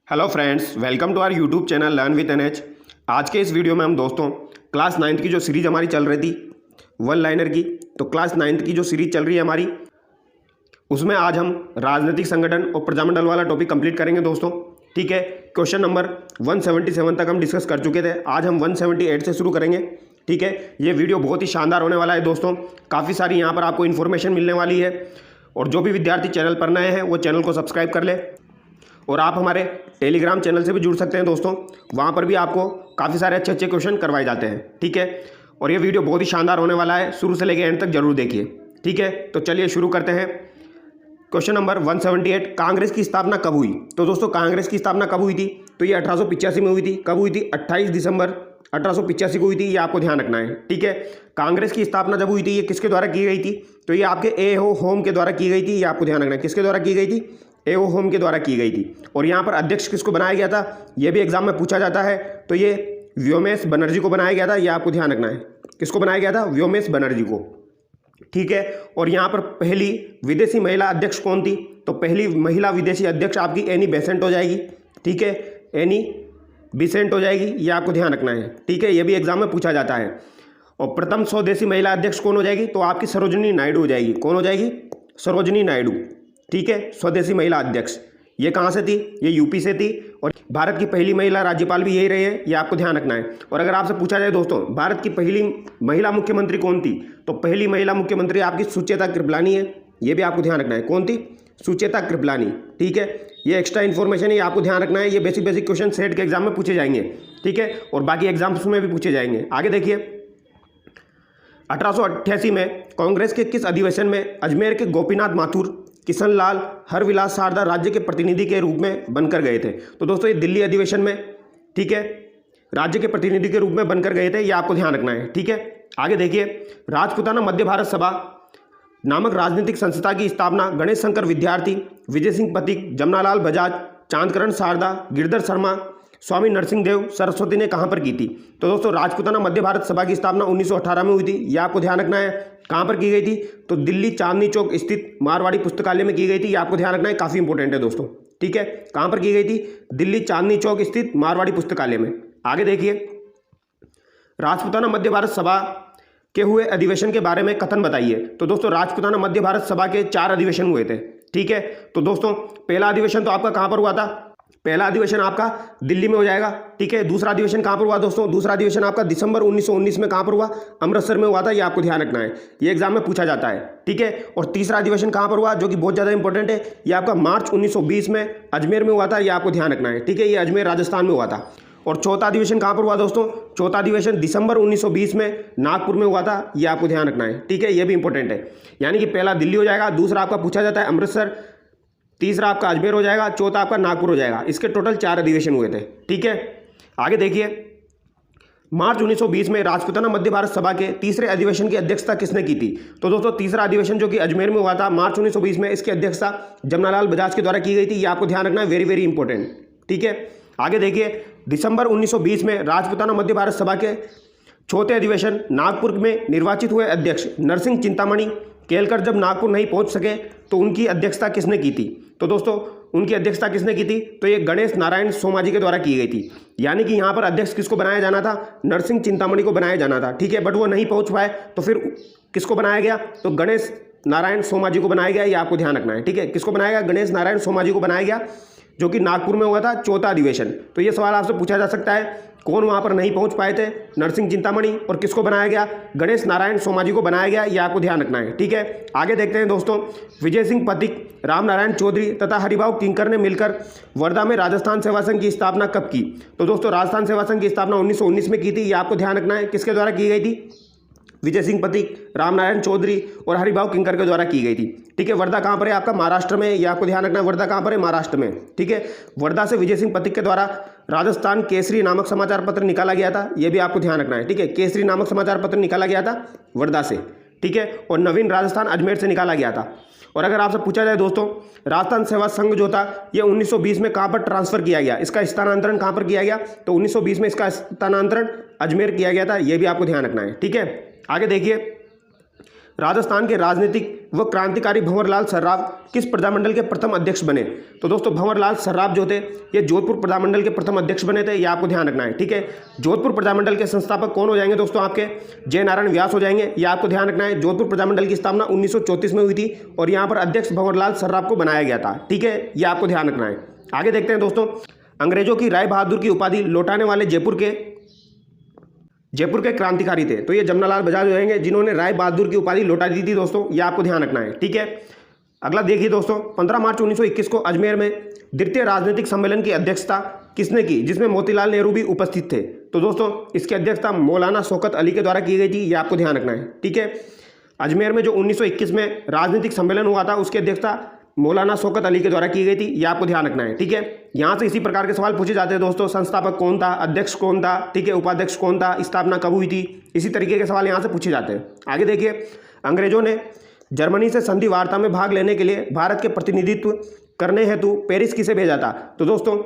Hello friends, welcome to our YouTube channel learn with NH. आज के इस video में हम दोस्तों क्लास 9th की जो सीरीज हमारी चल रही थी वन लाइनर की, तो क्लास 9th की जो सीरीज चल रही है हमारी, उसमें आज हम राजनीतिक संगठन और प्रजामंडल वाला टॉपिक कंप्लीट करेंगे दोस्तों। ठीक है, क्वेश्चन नंबर 177 तक हम डिस्कस कर चुके थे। आज हम 178 से शुरू करेंगे। ठीक है, ये वीडियो बहुत ही शानदार होने वाला है दोस्तों। काफ़ी सारी यहाँ पर आपको इन्फॉर्मेशन मिलने वाली है, और जो भी विद्यार्थी चैनल पर नए हैं वो चैनल को सब्सक्राइब कर ले। और आप हमारे टेलीग्राम चैनल से भी जुड़ सकते हैं दोस्तों, वहाँ पर भी आपको काफ़ी सारे अच्छे अच्छे क्वेश्चन करवाए जाते हैं। ठीक है, और ये वीडियो बहुत ही शानदार होने वाला है, शुरू से लेकर एंड तक जरूर देखिए। ठीक है, तो चलिए शुरू करते हैं। क्वेश्चन नंबर 178, कांग्रेस की स्थापना कब हुई? तो दोस्तों कांग्रेस की स्थापना कब हुई थी? तो ये 1885 में हुई थी। कब हुई थी? 28 दिसंबर 1885 को हुई थी। ये आपको ध्यान रखना है। ठीक है, कांग्रेस की स्थापना जब हुई थी, ये किसके द्वारा की गई थी? तो ये आपके ए.ओ. होम के द्वारा की गई थी। ये आपको ध्यान रखना है, किसके द्वारा की गई थी? ए.ओ. होम के द्वारा की गई थी। और यहाँ पर अध्यक्ष किसको बनाया गया था? ये भी एग्जाम में पूछा जाता है। तो ये व्योमेश बनर्जी को बनाया गया था। ये आपको ध्यान रखना है, किसको बनाया गया था? व्योमेश बनर्जी को। ठीक है, और यहाँ पर पहली विदेशी महिला अध्यक्ष कौन थी? तो पहली महिला विदेशी अध्यक्ष आपकी एनी बेसेंट हो जाएगी। ठीक है, एनी बेसेंट हो जाएगी। ये आपको ध्यान रखना है। ठीक है, ये भी एग्जाम में पूछा जाता है। और प्रथम स्वदेशी महिला अध्यक्ष कौन हो जाएगी? तो आपकी सरोजिनी नायडू हो जाएगी। कौन हो जाएगी? सरोजिनी नायडू। ठीक है, स्वदेशी महिला अध्यक्ष। ये कहाँ से थी? ये यूपी से थी। और भारत की पहली महिला राज्यपाल भी यही रही है। ये आपको ध्यान रखना है। और अगर आपसे पूछा जाए दोस्तों भारत की पहली महिला मुख्यमंत्री कौन थी, तो पहली महिला मुख्यमंत्री आपकी सुचेता कृपलानी है। ये भी आपको ध्यान रखना है। कौन थी? सुचेता कृपलानी। ठीक है, ये एक्स्ट्रा इन्फॉर्मेशन है, आपको ध्यान रखना है। ये बेसिक बेसिक क्वेश्चन सेट के एग्जाम में पूछे जाएंगे। ठीक है, और बाकी एग्जाम्स में भी पूछे जाएंगे। आगे देखिए, 1888 में कांग्रेस के किस अधिवेशन में अजमेर के गोपीनाथ माथुर, किशन लाल, हरविलास सारदा राज्य के प्रतिनिधि के रूप में बनकर गए थे? तो दोस्तों ये दिल्ली अधिवेशन में, ठीक है, राज्य के प्रतिनिधि के रूप में बनकर गए थे। ये आपको ध्यान रखना है। ठीक है, आगे देखिए, राजपूताना मध्य भारत सभा नामक राजनीतिक संस्था की स्थापना गणेश शंकर विद्यार्थी, विजय सिंह पथिक, जमनालाल बजाज, चांदकरण शारदा, गिरधर शर्मा, स्वामी नरसिंह देव सरस्वती ने कहां पर की थी? तो दोस्तों राजपूताना मध्य भारत सभा की स्थापना 1918 में हुई थी। यह आपको ध्यान रखना है। कहां पर की गई थी? तो दिल्ली चांदनी चौक स्थित मारवाड़ी पुस्तकालय में की गई थी। यह आपको ध्यान रखना है, काफी इंपॉर्टेंट है दोस्तों। ठीक है, कहां पर की गई थी? दिल्ली चांदनी चौक स्थित मारवाड़ी पुस्तकालय में। आगे देखिए, राजपूताना मध्य भारत सभा के हुए अधिवेशन के बारे में कथन बताइए। तो दोस्तों राजपूताना मध्य भारत सभा के 4 अधिवेशन हुए थे। ठीक है, तो दोस्तों पहला अधिवेशन तो आपका कहां पर हुआ था? पहला अधिवेशन आपका दिल्ली में हो जाएगा। ठीक है, दूसरा अधिवेशन कहां पर हुआ दोस्तों? दूसरा अधिवेशन आपका दिसंबर 1919 में कहां पर हुआ? अमृतसर में हुआ था। ये आपको ध्यान रखना है, ये एग्जाम में पूछा जाता है। ठीक है, और तीसरा अधिवेशन कहां पर हुआ, जो कि बहुत ज्यादा इंपॉर्टेंट है, ये आपका मार्च 1920 में अजमेर में हुआ था। ये आपको ध्यान रखना है। ठीक है, ये अजमेर राजस्थान में हुआ था। और चौथा अधिवेशन कहां पर हुआ दोस्तों? चौथा अधिवेशन दिसंबर 1920 में नागपुर में हुआ था। ये आपको ध्यान रखना है। ठीक है, ये भी इंपॉर्टेंट है। यानी कि पहला दिल्ली हो जाएगा, दूसरा आपका पूछा जाता है अमृतसर, तीसरा आपका अजमेर हो जाएगा, चौथा आपका नागपुर हो जाएगा। इसके टोटल 4 अधिवेशन हुए थे। ठीक है, आगे देखिए, मार्च 1920 में राजपूताना मध्य भारत सभा के तीसरे अधिवेशन की अध्यक्षता किसने की थी? तो दोस्तों तीसरा अधिवेशन जो कि अजमेर में हुआ था मार्च 1920 में, इसकी अध्यक्षता जमनालाल बजाज के द्वारा की गई थी। ये आपको ध्यान रखना है, वेरी वेरी इंपॉर्टेंट। ठीक है, आगे देखिए, दिसंबर 1920 में राजपूताना मध्य भारत सभा के चौथे अधिवेशन नागपुर में निर्वाचित हुए अध्यक्ष नरसिंह चिंतामणि केलकर जब नागपुर नहीं पहुंच सके तो उनकी अध्यक्षता किसने की थी? तो दोस्तों उनकी अध्यक्षता किसने की थी? तो ये गणेश नारायण सोमाजी के द्वारा की गई थी। यानी कि यहाँ पर अध्यक्ष किसको बनाया जाना था? नरसिंह चिंतामणि को बनाया जाना था। ठीक है, बट वो नहीं पहुंच पाए, तो फिर किसको बनाया गया? तो गणेश नारायण सोमाजी को बनाया गया। ये आपको ध्यान रखना है। ठीक है, किसको बनाया गया? गणेश नारायण सोमाजी को बनाया गया, जो कि नागपुर में हुआ था चौथा अधिवेशन। तो ये सवाल आपसे पूछा जा सकता है, कौन वहां पर नहीं पहुंच पाए थे? नरसिंह चिंतामणि। और किसको बनाया गया? गणेश नारायण सोमाजी को बनाया गया। ये आपको ध्यान रखना है। ठीक है, आगे देखते हैं दोस्तों, विजय सिंह पथिक, राम नारायण चौधरी तथा हरिभाऊ किंकर ने मिलकर वर्धा में राजस्थान सेवा संघ की स्थापना कब की? तो दोस्तों राजस्थान सेवा संघ की स्थापना 1919 में की थी। ये आपको ध्यान रखना है, किसके द्वारा की गई थी? विजय सिंह पथिक, राम नारायण चौधरी और हरिभाऊ किंकर के द्वारा की गई थी। ठीक है, वर्धा कहाँ पर है? आपका महाराष्ट्र में। ये आपको ध्यान रखना है, वर्धा कहाँ पर है? महाराष्ट्र में। ठीक है, वर्धा से विजय सिंह पथिक के द्वारा राजस्थान केसरी नामक समाचार पत्र निकाला गया था। ये भी आपको ध्यान रखना है। ठीक है, केसरी नामक समाचार पत्र निकाला गया था वर्धा से। ठीक है, और नवीन राजस्थान अजमेर से निकाला गया था। और अगर आपसे पूछा जाए दोस्तों, राजस्थान सेवा संघ जो था ये 1920 में कहाँ पर ट्रांसफर किया गया? इसका स्थानांतरण कहाँ पर किया गया? तो 1920 में इसका स्थानांतरण अजमेर किया गया था। ये भी आपको ध्यान रखना है। ठीक है, आगे देखिए, राजस्थान के राजनीतिक व क्रांतिकारी भंवरलाल सर्राफ किस प्रजामंडल के प्रथम अध्यक्ष बने? तो दोस्तों भंवरलाल सर्राफ जो थे ये जोधपुर प्रजामंडल के प्रथम अध्यक्ष बने थे, ये आपको ध्यान रखना है। ठीक है, जोधपुर प्रजामंडल के संस्थापक कौन हो जाएंगे दोस्तों? आपके जयनारायण व्यास हो जाएंगे, ये आपको ध्यान रखना है। जोधपुर प्रजामंडल की स्थापना 1934 में हुई थी और यहाँ पर अध्यक्ष भंवरलाल सर्राफ को बनाया गया था। ठीक है, ये आपको ध्यान रखना है। आगे देखते हैं दोस्तों, अंग्रेजों की राय बहादुर की उपाधि लौटाने वाले जयपुर के क्रांतिकारी थे। तो ये जमनालाल बजाज हो जाएंगे जिन्होंने राय बहादुर की उपाधि लौटा दी थी दोस्तों, ये आपको ध्यान रखना है। ठीक है, अगला देखिए दोस्तों, 15 मार्च 1921 को अजमेर में द्वितीय राजनीतिक सम्मेलन की अध्यक्षता किसने की, जिसमें मोतीलाल नेहरू भी उपस्थित थे? तो दोस्तों इसकी अध्यक्षता मौलाना शौकत अली के द्वारा की गई थी, ये आपको ध्यान रखना है। ठीक है, अजमेर में जो 1921 में राजनीतिक सम्मेलन हुआ था उसकी अध्यक्षता मौलाना शौकत अली के द्वारा की गई थी, ये आपको ध्यान रखना है। ठीक है, यहाँ से इसी प्रकार के सवाल पूछे जाते हैं दोस्तों, संस्थापक कौन था, अध्यक्ष कौन था, ठीक है, उपाध्यक्ष कौन था, स्थापना कब हुई थी, इसी तरीके के सवाल यहाँ से पूछे जाते हैं। आगे देखिए, अंग्रेजों ने जर्मनी से संधि वार्ता में भाग लेने के लिए भारत के प्रतिनिधित्व करने हेतु पेरिस किसे भेजा था? तो दोस्तों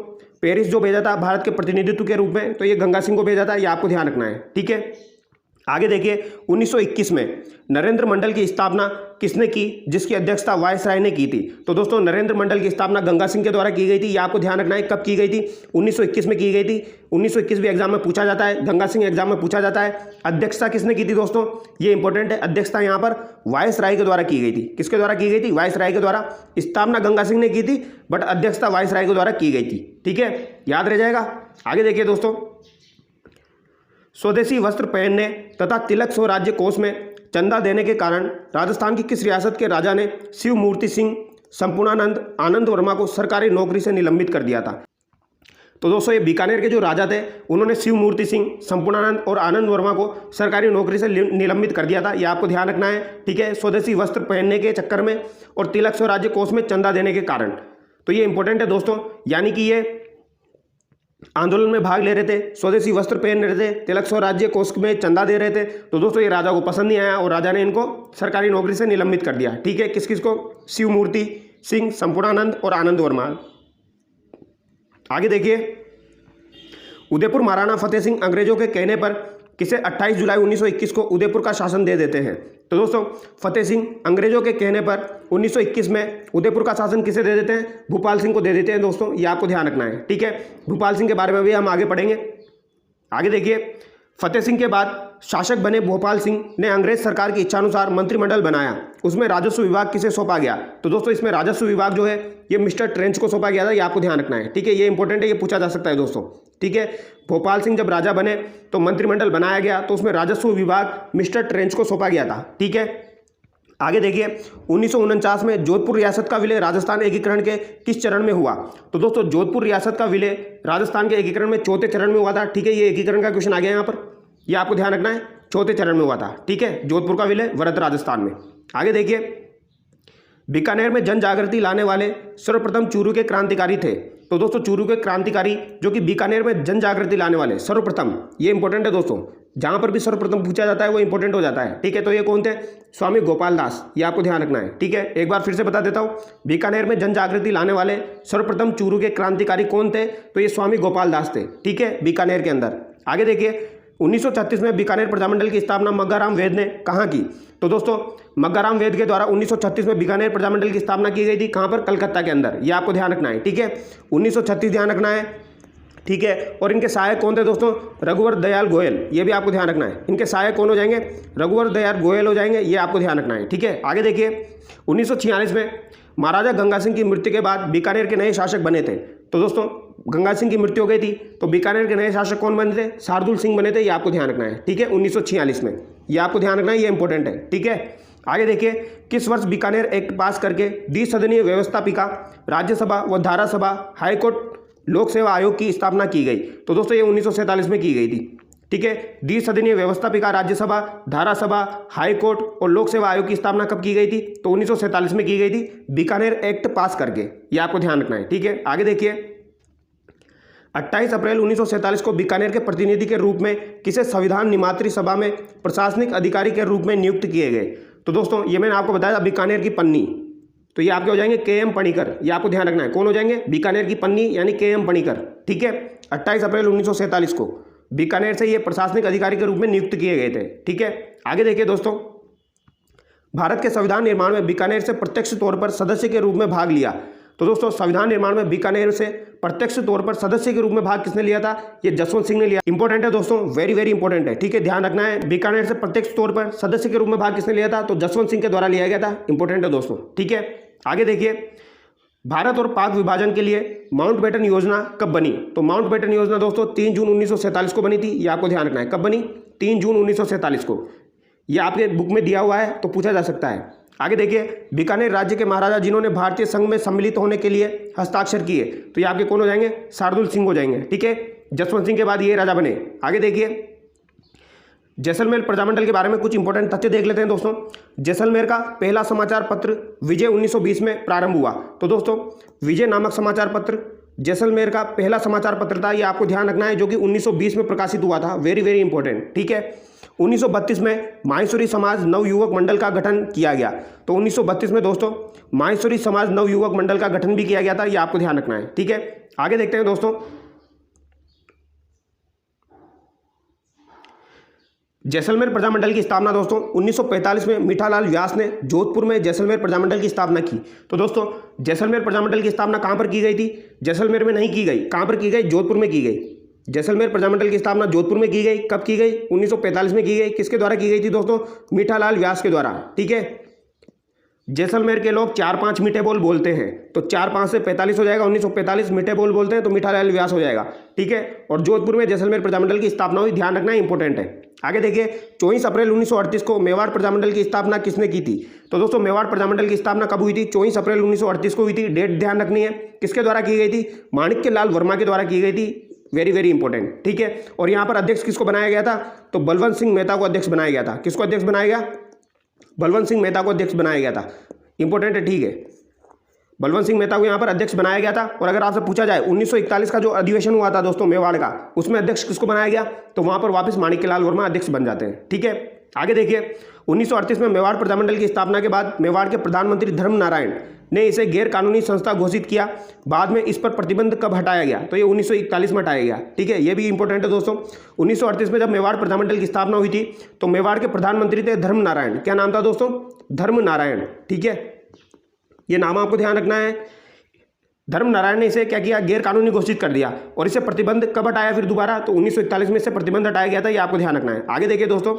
पेरिस जो भेजा था भारत के प्रतिनिधित्व के रूप में, तो ये गंगा सिंह को भेजा था, ये आपको ध्यान रखना है। ठीक है, आगे देखिए, 1921 में नरेंद्र मंडल की स्थापना किसने की, जिसकी अध्यक्षता वायसराय ने की थी? तो दोस्तों नरेंद्र मंडल की स्थापना गंगा सिंह के द्वारा की गई थी, ये आपको ध्यान रखना है। कब की गई थी? 1921 में की गई थी। 1921 भी एग्जाम में पूछा जाता है, गंगा सिंह एग्जाम में पूछा जाता है। अध्यक्षता किसने की थी दोस्तों? ये इंपॉर्टेंट है, अध्यक्षता यहाँ पर वायसराय के द्वारा की गई थी। किसके द्वारा की गई थी? वायसराय के द्वारा। स्थापना गंगा सिंह ने की थी बट अध्यक्षता वायसराय के द्वारा की गई थी। ठीक है, याद रह जाएगा। आगे देखिए दोस्तों, स्वदेशी वस्त्र पहनने तथा तिलक स्वराज्य कोष में चंदा देने के कारण राजस्थान की किस रियासत के राजा ने शिव मूर्ति सिंह संपूर्णानंद आनंद वर्मा को सरकारी नौकरी से निलंबित कर दिया था? तो दोस्तों ये बीकानेर के जो राजा थे उन्होंने शिव मूर्ति सिंह, संपूर्णानंद और आनंद वर्मा को सरकारी नौकरी से निलंबित कर दिया था, ये आपको ध्यान रखना है। ठीक है, स्वदेशी वस्त्र पहनने के चक्कर में और तिलक स्वराज्य कोष में चंदा देने के कारण। तो ये इंपॉर्टेंट है दोस्तों, यानी कि ये आंदोलन में भाग ले रहे थे, स्वदेशी वस्त्र पहन रहे थे, तिलक स्वराज्य कोष में चंदा दे रहे थे। तो दोस्तों ये राजा को पसंद नहीं आया और राजा ने इनको सरकारी नौकरी से निलंबित कर दिया। ठीक है, किस किस को? शिव मूर्ति सिंह, संपूर्णानंद और आनंद वर्मा। आगे देखिए, उदयपुर महाराणा फतेह सिंह अंग्रेजों के कहने पर किसे 28 जुलाई 1921 को उदयपुर का शासन दे देते हैं? तो दोस्तों फतेह सिंह अंग्रेजों के कहने पर 1921 में उदयपुर का शासन किसे दे देते हैं? भूपाल सिंह को दे देते हैं दोस्तों, ये आपको ध्यान रखना है। ठीक है, भूपाल सिंह के बारे में भी हम आगे पढ़ेंगे। आगे देखिए, फतेह सिंह के बाद शासक बने भोपाल सिंह ने अंग्रेज सरकार की इच्छानुसार मंत्रिमंडल बनाया, उसमें राजस्व विभाग किसे सौंपा गया? तो दोस्तों इसमें राजस्व विभाग जो है ये मिस्टर ट्रेंच को सौंपा गया था, ये आपको ध्यान रखना है। ठीक है, ये इंपॉर्टेंट है, ये पूछा जा सकता है दोस्तों। ठीक है, भोपाल सिंह जब राजा बने तो मंत्रिमंडल बनाया गया, तो उसमें राजस्व विभाग मिस्टर ट्रेंच को सौंपा गया था। ठीक है, आगे देखिए, 1949 में जोधपुर रियासत का विलय राजस्थान एकीकरण के किस चरण में हुआ? तो दोस्तों जोधपुर रियासत का विलय राजस्थान के एकीकरण में चौथे चरण में हुआ था। ठीक है, ये एकीकरण का क्वेश्चन आ गया यहाँ पर, ये आपको ध्यान रखना है, चौथे चरण में हुआ था। ठीक है, जोधपुर का विलय वरद राजस्थान में। आगे देखिए, बीकानेर में जन जागृति लाने वाले सर्वप्रथम चूरू के क्रांतिकारी थे। तो दोस्तों चूरू के क्रांतिकारी जो कि बीकानेर में जन जागृति लाने वाले सर्वप्रथम, ये इंपॉर्टेंट है दोस्तों, जहां पर भी सर्वप्रथम पूछा जाता है वो इंपॉर्टेंट हो जाता है। ठीक है, तो ये कौन थे? स्वामी गोपाल दास, ये आपको ध्यान रखना है। ठीक है, एक बार फिर से बता देता हूँ, बीकानेर में जन जागृति लाने वाले सर्वप्रथम चूरू के क्रांतिकारी कौन थे? तो ये स्वामी गोपाल दास थे। ठीक है, बीकानेर के अंदर। आगे देखिए, 1936 में बीकानेर प्रजामंडल की स्थापना मग्गाराम वेद ने कहाँ की? तो दोस्तों मग्गाराम वेद के द्वारा 1936 में बीकानेर प्रजामंडल की स्थापना की गई थी। कहाँ पर? कलकत्ता के अंदर, ये आपको ध्यान रखना है। ठीक है, 1936 ध्यान रखना है। ठीक है, और इनके सहायक कौन थे दोस्तों? रघुवर दयाल गोयल, ये भी आपको ध्यान रखना है। इनके सहायक कौन हो जाएंगे? रघुवर दयाल गोयल हो जाएंगे, ये आपको ध्यान रखना है। ठीक है, आगे देखिए, 1946 में महाराजा गंगा सिंह की मृत्यु के बाद बीकानेर के नए शासक बने थे। तो दोस्तों गंगा सिंह की मृत्यु हो गई थी तो बीकानेर के नए शासक कौन बने थे? शार्दुल सिंह बने थे, ये आपको ध्यान रखना है। ठीक है, 1946 में, ये आपको ध्यान रखना है, ये इंपॉर्टेंट है। ठीक है, आगे देखिए, किस वर्ष बीकानेर एक्ट पास करके द्विसदनीय व्यवस्थापिका राज्यसभा व धारासभा हाईकोर्ट लोक सेवा आयोग की स्थापना की गई? तो दोस्तों ये 1947 में की गई थी। ठीक है, द्विसदनीय व्यवस्थापिका राज्यसभा, धारासभा, हाईकोर्ट और लोक सेवा आयोग की स्थापना कब की गई थी? तो 1947 में की गई थी, बीकानेर एक्ट पास करके, ये आपको ध्यान रखना है। ठीक है, आगे देखिए, 28 अप्रैल 1947 को बीकानेर के प्रतिनिधि के रूप में किसे संविधान निमात्री सभा में प्रशासनिक अधिकारी के रूप में नियुक्त किए गए? तो दोस्तों ये मैंने आपको बताया बीकानेर की पन्नी, तो ये आपके हो जाएंगे के.एम. पणिकर, ये आपको ध्यान रखना है। कौन हो जाएंगे? बीकानेर की पन्नी यानी के.एम. पणिकर। ठीक है, 28 अप्रैल 1947 को बीकानेर से ये प्रशासनिक अधिकारी के रूप में नियुक्त किए गए थे। ठीक है, आगे देखिए दोस्तों, भारत के संविधान निर्माण में बीकानेर से प्रत्यक्ष तौर पर सदस्य के रूप में भाग लिया। तो दोस्तों संविधान निर्माण में बीकानेर से प्रत्यक्ष तौर पर सदस्य के रूप में भाग किसने लिया था? ये जसवंत सिंह ने लिया। इंपॉर्टेंट है दोस्तों, वेरी वेरी इंपॉर्टेंट है, ठीक है, ध्यान रखना है। बीकानेर से प्रत्यक्ष तौर पर सदस्य के रूप में भाग किसने लिया था? तो जसवंत सिंह के द्वारा लिया गया था। इंपॉर्टेंट है दोस्तों, ठीक है। आगे देखिए, भारत और पाक विभाजन के लिए माउंटबेटन योजना कब बनी? तो माउंटबेटन योजना दोस्तों 3 जून 1947 को बनी थी। ये आपको ध्यान रखना है, कब बनी? 3 जून 1947 को। ये आपके बुक में दिया हुआ है तो पूछा जा सकता है। आगे देखिए, बीकानेर राज्य के महाराजा जिन्होंने भारतीय संघ में सम्मिलित होने के लिए हस्ताक्षर किए, तो ये आपके कौन हो जाएंगे? शार्दुल सिंह हो जाएंगे, ठीक है। जसवंत सिंह के बाद ये राजा बने। आगे देखिए, जैसलमेर प्रजामंडल के बारे में कुछ इंपॉर्टेंट तथ्य देख लेते हैं दोस्तों। जैसलमेर का पहला समाचार पत्र विजय 1920 में प्रारंभ हुआ। तो दोस्तों विजय नामक समाचार पत्र जैसलमेर का पहला समाचार पत्र था, ये आपको ध्यान रखना है, जो कि 1920 में प्रकाशित हुआ था। वेरी वेरी इंपॉर्टेंट, ठीक है। 1932 में माहेश्वरी समाज नवयुवक मंडल का गठन किया गया। तो 1932 में दोस्तों माहेश्वरी समाज नवयुवक मंडल का गठन भी किया गया था, ये आपको ध्यान रखना है, ठीक है। आगे देखते हैं दोस्तों, जैसलमेर प्रजामंडल की स्थापना दोस्तों 1945 में मीठालाल व्यास ने जोधपुर में जैसलमेर प्रजामंडल की स्थापना की। तो दोस्तों जैसलमेर प्रजामंडल की स्थापना कहाँ पर की गई थी? जैसलमेर में नहीं की गई। कहाँ पर की गई? जोधपुर में की गई। जैसलमेर प्रजामंडल की स्थापना जोधपुर में की गई। कब की गई? 1945 में की गई। किसके द्वारा की गई थी दोस्तों? मीठालाल व्यास के द्वारा, ठीक है। जैसलमेर के लोग 4-5 मीठे बोल बोलते हैं, तो 4-5 से 45 हो जाएगा, 1945 मीठे बोल बोलते हैं, तो मीठालाल व्यास हो जाएगा, ठीक है। और जोधपुर में जैसलमेर प्रजामंडल की स्थापना हुई, ध्यान रखना इंपॉर्टेंट है। आगे देखिए, 24 अप्रैल 1938 को मेवाड़ प्रजामंडल की स्थापना किसने की थी? तो दोस्तों मेवाड़ प्रजामंडल की स्थापना कब हुई थी? 24 अप्रैल 1938 को हुई थी। डेट ध्यान रखनी है। किसके द्वारा की गई थी? माणिक्य लाल वर्मा के द्वारा की गई थी। वेरी वेरी इंपॉर्टेंट, ठीक है। और यहाँ पर अध्यक्ष किसको बनाया गया था? तो बलवंत सिंह मेहता को अध्यक्ष बनाया गया था। किसको अध्यक्ष बनाया गया? बलवंत सिंह मेहता को अध्यक्ष बनाया गया था। इंपॉर्टेंट है, ठीक है। बलवंत सिंह मेहता को यहाँ पर अध्यक्ष बनाया गया था। और अगर आपसे पूछा जाए 1941 का जो अधिवेशन हुआ था दोस्तों मेवाड़ का, उसमें अध्यक्ष किसको बनाया गया? तो वहां पर वापस माणिक्यलाल वर्मा अध्यक्ष बन जाते हैं, ठीक है। आगे देखिए, 1938 में मेवाड़ प्रजामंडल की स्थापना के बाद मेवाड़ के प्रधानमंत्री धर्म नारायण ने इसे गैर कानूनी संस्था घोषित किया। बाद में इस पर प्रतिबंध कब हटाया गया? तो ये 1941 में हटाया गया, ठीक है। ये भी इंपॉर्टेंट है दोस्तों। 1938 में जब मेवाड़ प्रजामंडल की स्थापना हुई थी तो मेवाड़ के प्रधानमंत्री थे धर्म नारायण। क्या नाम था दोस्तों? धर्म नारायण, ठीक है। ये नाम आपको ध्यान रखना है। धर्म नारायण ने इसे क्या किया? गैर कानूनी घोषित कर दिया। और इसे प्रतिबंध कब हटाया फिर दोबारा? तो 1941 में इसे प्रतिबंध हटाया गया था, ये आपको ध्यान रखना है। आगे देखिए दोस्तों,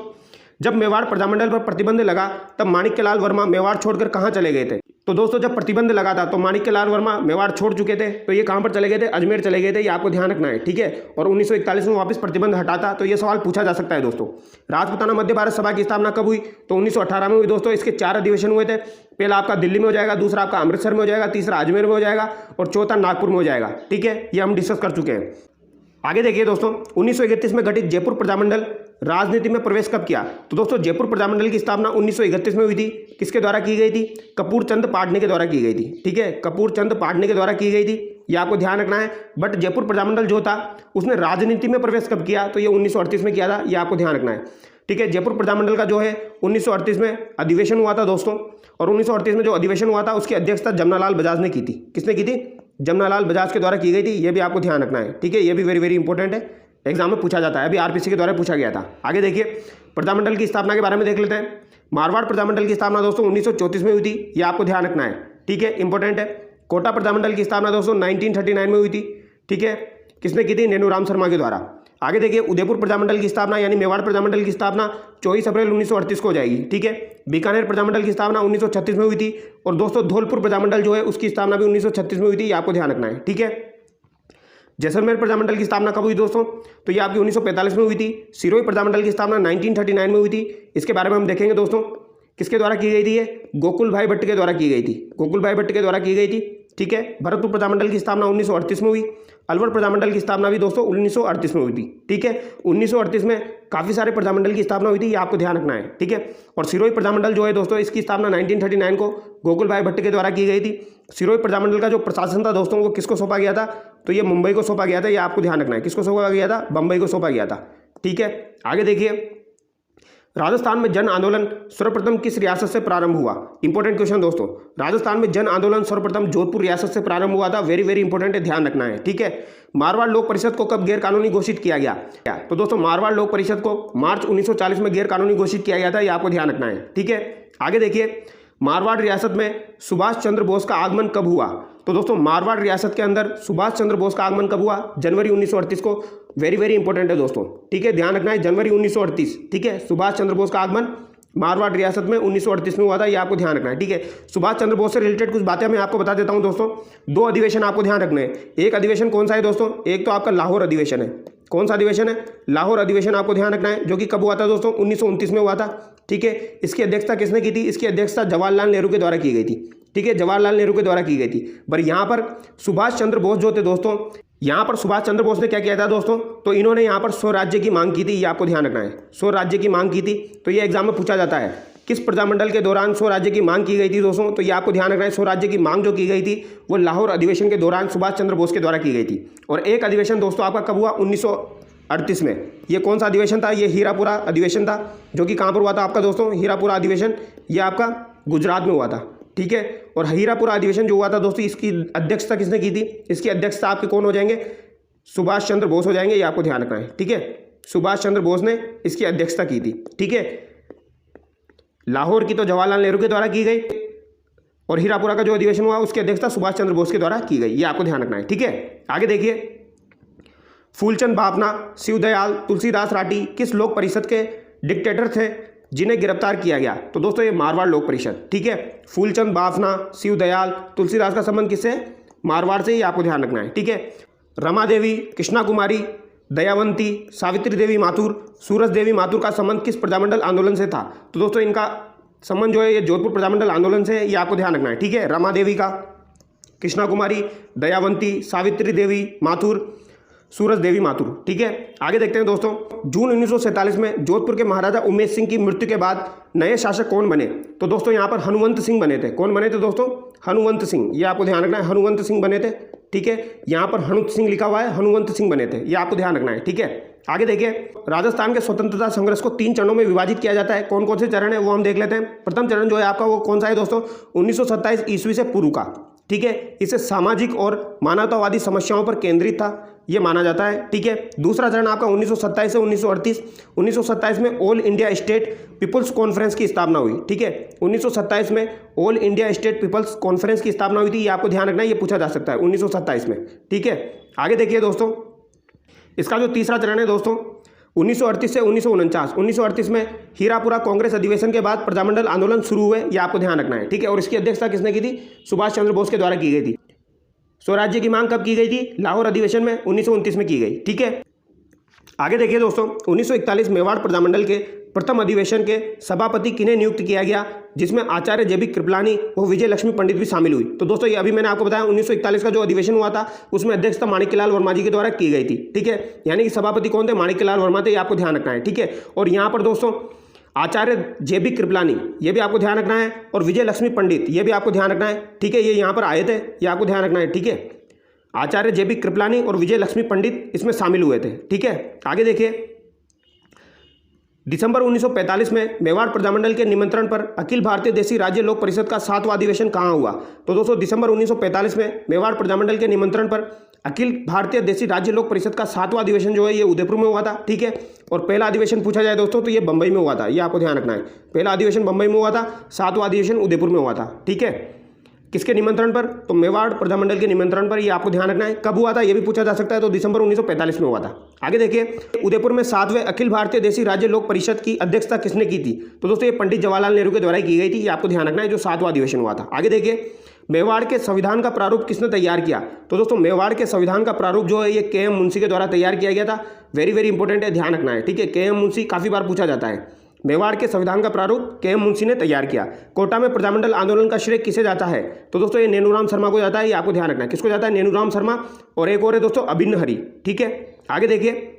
जब मेवाड़ प्रजामंडल पर प्रतिबंध लगा तब माणिक्यलाल वर्मा मेवाड़ छोड़कर कहाँ चले गए थे? तो दोस्तों जब प्रतिबंध लगा था तो माणिक्यलाल वर्मा मेवाड़ छोड़ चुके थे, तो ये कहाँ पर चले गए थे? अजमेर चले गए थे, ये आपको ध्यान रखना है, ठीक है। और 1941 में वापस प्रतिबंध हटाता, तो ये सवाल पूछा जा सकता है दोस्तों। राजपूताना मध्य भारत सभा की स्थापना कब हुई? तो 1918 में हुई दोस्तों। इसके 4 अधिवेशन हुए थे। पहला आपका दिल्ली में हो जाएगा, दूसरा आपका अमृतसर में हो जाएगा, तीसरा अजमेर में हो जाएगा और चौथा नागपुर में हो जाएगा, ठीक है। ये हम डिस्कस कर चुके हैं। आगे देखिए दोस्तों, 1931 में गठित जयपुर प्रजामंडल राजनीति में प्रवेश कब किया? तो दोस्तों जयपुर प्रजामंडल की स्थापना 1931 में हुई थी। किसके द्वारा की गई थी? कपूर चंद पाटनी के द्वारा की गई थी, ठीक है। कपूर चंद पाटनी के द्वारा की गई थी, ये आपको ध्यान रखना है। बट जयपुर प्रजामंडल जो था उसने राजनीति में प्रवेश कब किया? तो ये 1938 में किया था, ये आपको ध्यान रखना है, ठीक है। जयपुर प्रजामंडल का जो है 1938 में अधिवेशन हुआ था दोस्तों। और 1938 में जो अधिवेशन हुआ था उसकी अध्यक्षता जमनालाल बजाज ने की थी। किसने की थी? जमनालाल बजाज के द्वारा की गई थी, ये भी आपको ध्यान रखना है, ठीक है। ये भी वेरी वेरी इंपॉर्टेंट है, एग्जाम में पूछा जाता है। अभी आरपीसी के द्वारा पूछा गया था। आगे देखिए, प्रजामंडल की स्थापना के बारे में देख लेते हैं। मारवाड़ प्रजामंडल की स्थापना दोस्तों 1934 में हुई थी, ये आपको ध्यान रखना है, ठीक है, इंपॉर्टेंट है। कोटा प्रजामंडल की स्थापना दोस्तों 1939 में हुई थी, ठीक है। किसने की थी? नेनूराम शर्मा के द्वारा। आगे देखिए, उदयपुर प्रजामंडल की स्थापना यानी मेवाड़ प्रजामंडल की स्थापना 24 अप्रैल 1938 को हो जाएगी, ठीक है। बीकानेर प्रजामंडल की स्थापना 1936 में हुई थी। और दोस्तों धौलपुर प्रजामंडल जो है उसकी स्थापना भी 1936 में हुई थी, ये आपको ध्यान रखना है, ठीक है। जैसलमेर प्रजामंडल की स्थापना कब हुई दोस्तों? तो ये आपकी 1945 में हुई थी। सिरोही प्रजामंडल की स्थापना 1939 में हुई थी। इसके बारे में हम देखेंगे दोस्तों, किसके द्वारा की गई थी? ये गोकुल भाई भट्ट के द्वारा की गई थी, गोकुल भाई भट्ट के द्वारा की गई थी, ठीक है। भरतपुर प्रजामंडल की स्थापना 1938 में हुई। अलवर प्रजामंडल की स्थापना भी दोस्तों 1938 में हुई थी, ठीक है। 1938 में काफ़ी सारे प्रजामंडल की स्थापना हुई थी, ये आपको ध्यान रखना है, ठीक है। और सिरोही प्रजामंडल जो है दोस्तों इसकी स्थापना 1939 को गोकुल भाई भट्ट के द्वारा की गई थी। सिरोही प्रजामंडल का जो प्रशासन था दोस्तों वो किसको सौंपा गया था? तो ये मुंबई को सौंपा गया था, ये आपको ध्यान रखना है। किसको सौंपा गया था? बम्बई को सौंपा गया था, ठीक है। आगे देखिए, राजस्थान में जन आंदोलन सर्वप्रथम किस रियासत से प्रारंभ हुआ? इंपॉर्टेंट क्वेश्चन दोस्तों। राजस्थान में जन आंदोलन सर्वप्रथम जोधपुर रियासत से प्रारंभ हुआ था। वेरी वेरी इंपॉर्टेंट है, ध्यान रखना है, ठीक है। मारवाड़ लोक परिषद को कब गैर कानूनी घोषित किया गया? तो दोस्तों मारवाड़ लोक परिषद को मार्च 1940 में गैर कानूनी घोषित किया गया था, ये आपको ध्यान रखना है, ठीक है। आगे देखिए, मारवाड़ रियासत में सुभाष चंद्र बोस का आगमन कब हुआ? तो दोस्तों मारवाड़ रियासत के अंदर सुभाष चंद्र बोस का आगमन कब हुआ? जनवरी 1938 को। वेरी वेरी इंपॉर्टेंट है दोस्तों, ठीक है, ध्यान रखना है, जनवरी 1938, ठीक है। सुभाष चंद्र बोस का आगमन मारवाड़ रियासत में 1938 में हुआ था, ये आपको ध्यान रखना है, ठीक है। सुभाष चंद्र बोस से रिलेटेड कुछ बातें मैं आपको बता देता हूं दोस्तों। 2 अधिवेशन आपको ध्यान रखना है। एक अधिवेशन कौन सा है दोस्तों? एक तो आपका लाहौर अधिवेशन है। कौन सा अधिवेशन है? लाहौर अधिवेशन आपको ध्यान रखना है, जो कि कब हुआ था दोस्तों? 1929 में हुआ था, ठीक है। इसकी अध्यक्षता किसने की थी? इसकी अध्यक्षता जवाहरलाल नेहरू के द्वारा की गई थी, ठीक है, जवाहरलाल नेहरू के द्वारा की गई थी। पर यहाँ पर सुभाष चंद्र बोस जो थे दोस्तों, यहाँ पर सुभाष चंद्र बोस ने क्या किया था दोस्तों? तो इन्होंने यहाँ पर स्वराज्य की मांग की थी, ये आपको ध्यान रखना है, स्वराज्य की मांग की थी। तो ये एग्जाम में पूछा जाता है, किस प्रजामंडल के दौरान स्वराज्य की मांग की गई थी दोस्तों? तो ये आपको ध्यान रखना है, स्वराज्य की मांग जो की गई थी वो लाहौर अधिवेशन के दौरान सुभाष चंद्र बोस के द्वारा की गई थी। और एक अधिवेशन दोस्तों आपका कब हुआ? 1938 में। ये कौन सा अधिवेशन था? ये हीरापुरा अधिवेशन था, जो कि कहाँ पर हुआ था आपका दोस्तों? हीरापुरा अधिवेशन, ये आपका गुजरात में हुआ था, ठीक है। और हीरापुरा अधिवेशन जो हुआ था दोस्तों, इसकी अध्यक्षता किसने की थी? इसकी अध्यक्षता आपके कौन हो जाएंगे? सुभाष चंद्र बोस हो जाएंगे, ये आपको ध्यान रखना है, ठीक है। सुभाष चंद्र बोस ने इसकी अध्यक्षता की थी, ठीक है। लाहौर की तो जवाहरलाल नेहरू के द्वारा की गई, और हीरापुरा का जो अधिवेशन हुआ उसकी अध्यक्षता सुभाष चंद्र बोस के द्वारा की गई, ये आपको ध्यान रखना है, ठीक है। आगे देखिए, फूलचंद बाफना, शिवदयाल, तुलसीदास राठी किस लोक परिषद के डिक्टेटर थे जिन्हें गिरफ्तार किया गया? तो दोस्तों ये मारवाड़ लोक परिषद, ठीक है। फूलचंद बाफना, शिवदयाल, तुलसीदास का संबंध किससे? मारवाड़ से, ये आपको ध्यान रखना है, ठीक है। रमा देवी, कृष्णा कुमारी, दयावंती, सावित्री देवी माथुर, सूरज देवी माथुर का संबंध किस प्रजामंडल आंदोलन से था? तो दोस्तों इनका संबंध जो है ये जोधपुर प्रजामंडल आंदोलन से है, ये आपको ध्यान रखना है, ठीक है। रमा देवी का, कृष्णा कुमारी, दयावंती, सावित्री देवी माथुर, सूरज देवी माथुर, ठीक है। आगे देखते हैं दोस्तों, जून 1947 में जोधपुर के महाराजा उमेश सिंह की मृत्यु के बाद नए शासक कौन बने? तो दोस्तों यहाँ पर हनुमंत सिंह बने थे। कौन बने थे दोस्तों? हनुमंत सिंह, ये आपको ध्यान रखना है, हनुमंत सिंह बने थे, ठीक है। यहाँ पर हनुमंत सिंह लिखा हुआ है, हनुमंत सिंह बने थे, ये आपको ध्यान रखना है, ठीक है। आगे देखिए, राजस्थान के स्वतंत्रता संघर्ष को 3 चरणों में विभाजित किया जाता है। कौन कौन से चरण है वो हम देख लेते हैं। प्रथम चरण जो है आपका वो कौन सा है दोस्तों? 1927 ईस्वी से पूर्व का, ठीक है। इसे सामाजिक और मानवतावादी समस्याओं पर केंद्रित था, ये माना जाता है, ठीक है। दूसरा चरण आपका 1927 से 1938। 1927 में All India State Peoples Conference की स्थापना हुई, ठीक है। 1927 में All India State Peoples Conference की स्थापना हुई थी, ये आपको ध्यान रखना है, ये पूछा जा सकता है 1927 में, ठीक है। आगे देखिए दोस्तों, इसका जो तीसरा चरण है दोस्तों 1938 से 1949। 1938 में हीरापुरा कांग्रेस अधिवेशन के बाद प्रजामंडल आंदोलन शुरू हुए, ये आपको ध्यान रखना है, ठीक है। और इसकी अध्यक्षता किसने की थी? सुभाष चंद्र बोस के द्वारा की गई थी। स्वराज्य की मांग कब की गई थी? लाहौर अधिवेशन में 1929 में की गई, ठीक है। आगे देखिए दोस्तों, 1941 मेवाड़ प्रजामंडल के प्रथम अधिवेशन के सभापति किन्हें नियुक्त किया गया, जिसमें आचार्य जेबी कृपलानी व विजय लक्ष्मी पंडित भी शामिल हुई? तो दोस्तों ये अभी मैंने आपको बताया 1941 का जो अधिवेशन हुआ था उसमें अध्यक्षता माणिक्यलाल वर्मा जी के द्वारा की गई थी, ठीक है। यानी कि सभापति कौन थे? माणिक्यलाल वर्मा थे, ये आपको ध्यान रखना है, ठीक है। और यहाँ पर दोस्तों आचार्य जेबी कृपलानी, ये भी आपको ध्यान रखना है, और विजय लक्ष्मी पंडित, ये भी आपको ध्यान रखना है, ठीक है। ये यहाँ पर आए थे, ये आपको ध्यान रखना है, ठीक है। आचार्य जेबी कृपलानी और विजय लक्ष्मी पंडित इसमें शामिल हुए थे, ठीक है। आगे देखिए, दिसंबर 1945 में मेवाड़ प्रजामंडल के निमंत्रण पर अखिल भारतीय देशी राज्य लोक परिषद का 7वां अधिवेशन कहाँ हुआ? तो दोस्तों दिसंबर 1945 में मेवाड़ प्रजामंडल के निमंत्रण पर अखिल भारतीय देशी राज्य लोक परिषद का 7वां अधिवेशन जो है ये उदयपुर में हुआ था, ठीक है। और पहला अधिवेशन पूछा जाए दोस्तों तो ये बंबई में हुआ था, ये आपको ध्यान रखना है। पहला अधिवेशन बंबई में हुआ था, 7वां अधिवेशन उदयपुर में हुआ था, ठीक है। किसके निमंत्रण पर? तो मेवाड़ प्रजामंडल के निमंत्रण पर, ये आपको ध्यान रखना है। कब हुआ था ये भी पूछा जा सकता है, तो दिसंबर 1945 में हुआ था। आगे देखिए, उदयपुर में 7वें अखिल भारतीय देशी राज्य लोक परिषद की अध्यक्षता किसने की थी? तो दोस्तों ये पंडित जवाहरलाल नेहरू के द्वारा की गई थी, ये आपको ध्यान रखना है, जो 7वां अधिवेशन हुआ था। आगे देखिए, मेवाड़ के संविधान का प्रारूप किसने तैयार किया? तो दोस्तों मेवाड़ के संविधान का प्रारूप जो है ये के एम मुंशी के द्वारा तैयार किया गया था। वेरी वेरी इंपॉर्टेंट है, ध्यान रखना है, ठीक है। के एम मुंशी काफी बार पूछा जाता है। मेवाड़ के संविधान का प्रारूप के एम मुंशी ने तैयार किया। कोटा में प्रजामंडल आंदोलन का श्रेय किसे जाता है? तो दोस्तों ये नेनूराम शर्मा को जाता है, ये आपको ध्यान रखना है। किसको जाता है? नेनूराम शर्मा। और एक और है दोस्तों अभिन्न हरि, ठीक है। आगे देखिए,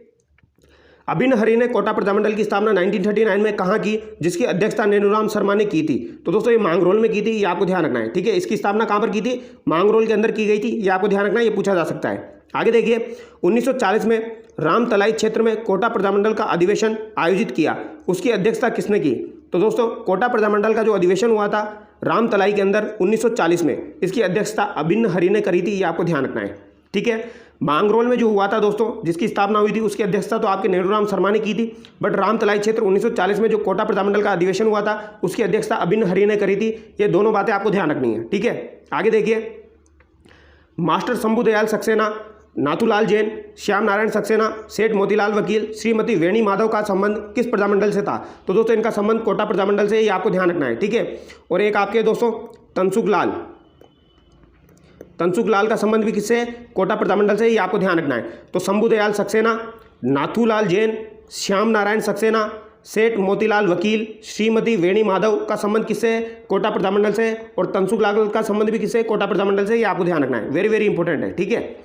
अभिन्न हरि ने कोटा प्रजामंडल की स्थापना 1939 में कहाँ की, जिसकी अध्यक्षता नेनूराम शर्मा ने की थी? तो दोस्तों ये मांगरोल में की थी, ये आपको ध्यान रखना है, ठीक है। इसकी स्थापना कहाँ पर की थी? मांगरोल के अंदर की गई थी, ये आपको ध्यान रखना है, ये पूछा जा सकता है। आगे देखिए, 1940 में रामतलाई क्षेत्र में कोटा प्रजामंडल का अधिवेशन आयोजित किया, उसकी अध्यक्षता किसने की? तो दोस्तों कोटा प्रजामंडल का जो अधिवेशन हुआ था रामतलाई के अंदर 1940 में, इसकी अध्यक्षता अभिन्न हरि ने करी थी, ये आपको ध्यान रखना है। ठीक है, मांगरोल में जो हुआ था दोस्तों, जिसकी स्थापना हुई थी, उसकी अध्यक्षता तो आपके नेहरूराम शर्मा ने की थी, बट रामतलाई क्षेत्र 1940 में जो कोटा प्रजामंडल का अधिवेशन हुआ था उसकी अध्यक्षता अभिन्न हरि ने करी थी। ये दोनों बातें आपको ध्यान रखनी है। ठीक है, आगे देखिए, मास्टर शंभुदयाल सक्सेना, नाथूलाल जैन, श्याम नारायण सक्सेना, सेठ मोतीलाल वकील, श्रीमती वेणी माधव का संबंध किस प्रजामंडल से था? तो दोस्तों इनका संबंध कोटा प्रजामंडल से, ये आपको ध्यान रखना है। ठीक है, और एक आपके दोस्तों तनसुख लाल का संबंध भी किससे है? कोटा प्रजामंडल से, ये आपको ध्यान रखना है। तो शंभुदयाल सक्सेना, नाथूलाल जैन, श्याम नारायण सक्सेना, सेठ मोतीलाल वकील, श्रीमती वेणी माधव का संबंध किससे है? कोटा प्रजामंडल से। और तनसुख लाल का संबंध भी किससे? कोटा प्रजामंडल से, ये आपको ध्यान रखना है। वेरी वेरी इंपॉर्टेंट है। ठीक है,